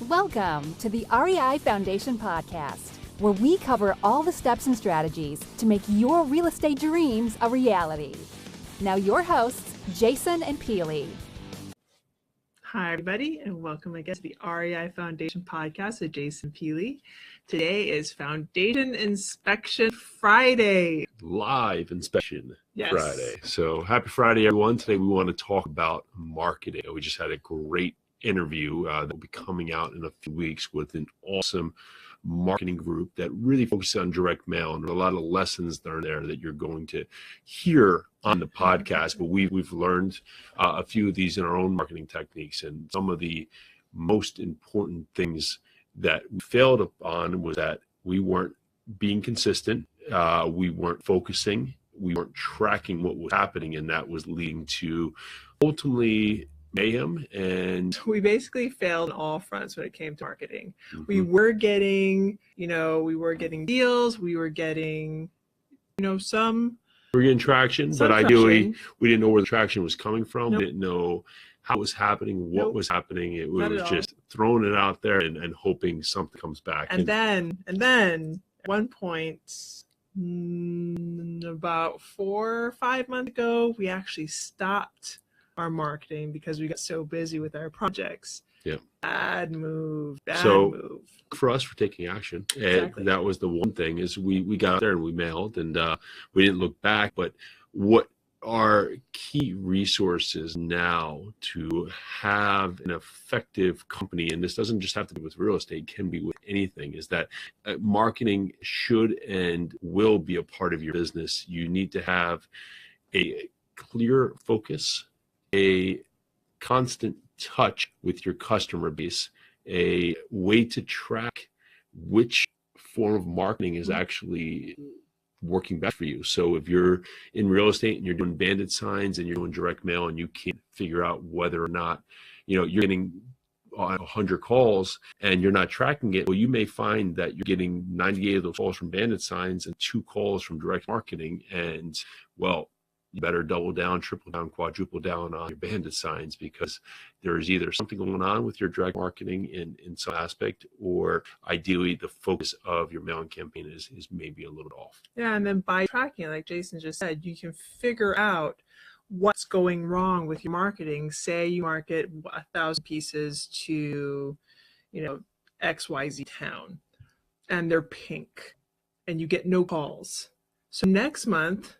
Welcome to the REI Foundation Podcast, where we cover all the steps and strategies to make your real estate dreams a reality. Now your hosts, Jason and Peely. Hi, everybody, and welcome again to the REI Foundation Podcast with Jason Peely. Today is Foundation Inspection Friday. Live inspection Yes. Friday. So happy Friday, everyone. Today we want to talk about marketing. We just had a great interview that will be coming out in a few weeks with an awesome marketing group that really focuses on direct mail, and a lot of lessons that are there that you're going to hear on the podcast. But we've learned a few of these in our own marketing techniques, and some of the most important things that we failed upon was that we weren't being consistent, we weren't focusing, we weren't tracking what was happening, and that was leading to ultimately mayhem. And we basically failed on all fronts when it came to marketing. We were getting deals, we were getting, some. We're getting traction, but ideally we didn't know where the traction was coming from. Nope. We didn't know how it was happening, what was happening. It was just all. throwing it out there and hoping something comes back. And then at one point, about 4 or 5 months ago, we actually stopped our marketing because we got so busy with our projects. Yeah. Bad move. For us, for taking action, Exactly. that was the one thing is we got out there and we mailed, and we didn't look back. But what are key resources now to have an effective company, and this doesn't just have to be with real estate, can be with anything, is that marketing should and will be a part of your business. You need to have a clear focus, a constant touch with your customer base, a way to track which form of marketing is actually working best for you. So if you're in real estate and you're doing bandit signs and you're doing direct mail and you can't figure out whether or not, you're getting 100 calls and you're not tracking it, well, you may find that you're getting 98 of those calls from bandit signs and 2 calls from direct marketing. And well, you better double down, triple down, quadruple down on your bandit signs, because there is either something going on with your direct marketing in some aspect, or ideally the focus of your mailing campaign is maybe a little bit off. Yeah, and then by tracking, like Jason just said, you can figure out what's going wrong with your marketing. Say you market 1,000 pieces to, XYZ town, and they're pink, and you get no calls. So next month,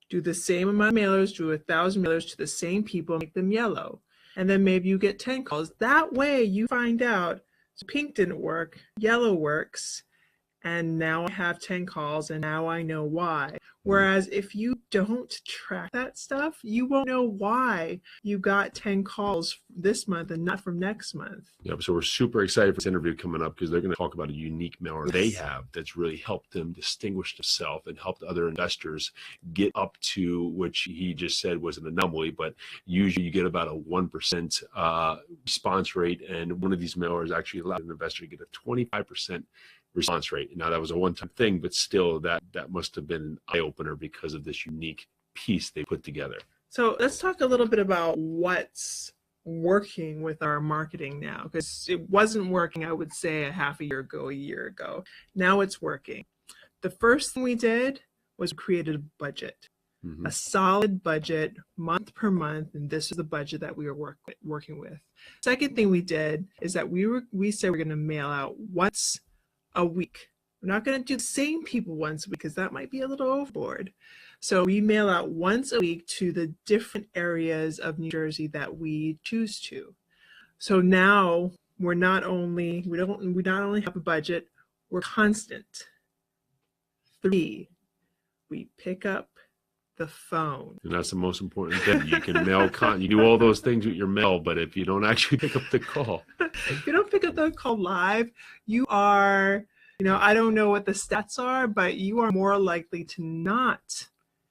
do the same amount of mailers, do 1,000 mailers to the same people, make them yellow. And then maybe you get 10 calls. That way you find out pink didn't work, yellow works, and now I have 10 calls and now I know why. Whereas if you don't track that stuff, you won't know why you got 10 calls this month and not from next month. Yep. So we're super excited for this interview coming up, because they're going to talk about a unique mailer they have that's really helped them distinguish themselves and helped other investors get up to, which he just said was an anomaly, but usually you get about a 1% response rate. And one of these mailers actually allowed an investor to get a 25% response rate. Now that was a one-time thing, but still that must have been an eye-opener because of this unique piece they put together. So let's talk a little bit about what's working with our marketing now, because it wasn't working, I would say, a year ago. Now it's working. The first thing we did was created a budget, a solid budget, month per month, and this is the budget that we were working with. Second thing we did is that we said we're going to mail out once a week. We're not going to do the same people once a week because that might be a little overboard. So we mail out once a week to the different areas of New Jersey that we choose to. So now we not only have a budget, we're constant. 3, we pick up the phone. And that's the most important thing. You can mail, you do all those things with your mail, but if you don't actually pick up the call. If you don't pick up the call live, you are, I don't know what the stats are, but you are more likely to not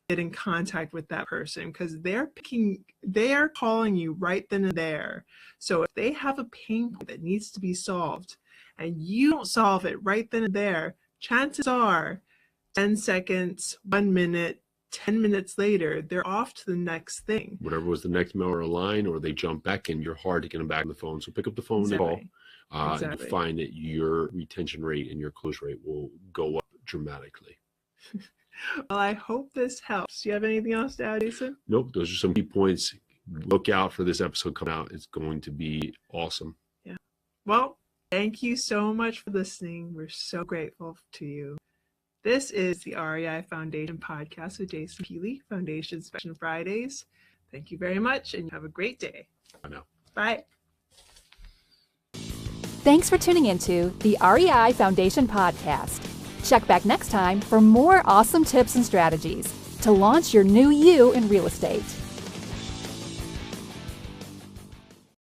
get in contact with that person because they are calling you right then and there. So if they have a pain point that needs to be solved and you don't solve it right then and there, chances are 10 seconds, 1 minute, 10 minutes later, they're off to the next thing. Whatever was the next mail or line, or they jump back and you're hard to get them back on the phone. So pick up the phone and call. And you find that your retention rate and your close rate will go up dramatically. Well, I hope this helps. Do you have anything else to add, Jason? Nope. Those are some key points. Look out for this episode coming out. It's going to be awesome. Yeah. Well, thank you so much for listening. We're so grateful to you. This is the REI Foundation Podcast with Jason Peely, Foundation Inspection Fridays. Thank you very much, and have a great day. Bye now. Bye. Thanks for tuning into the REI Foundation Podcast. Check back next time for more awesome tips and strategies to launch your new you in real estate.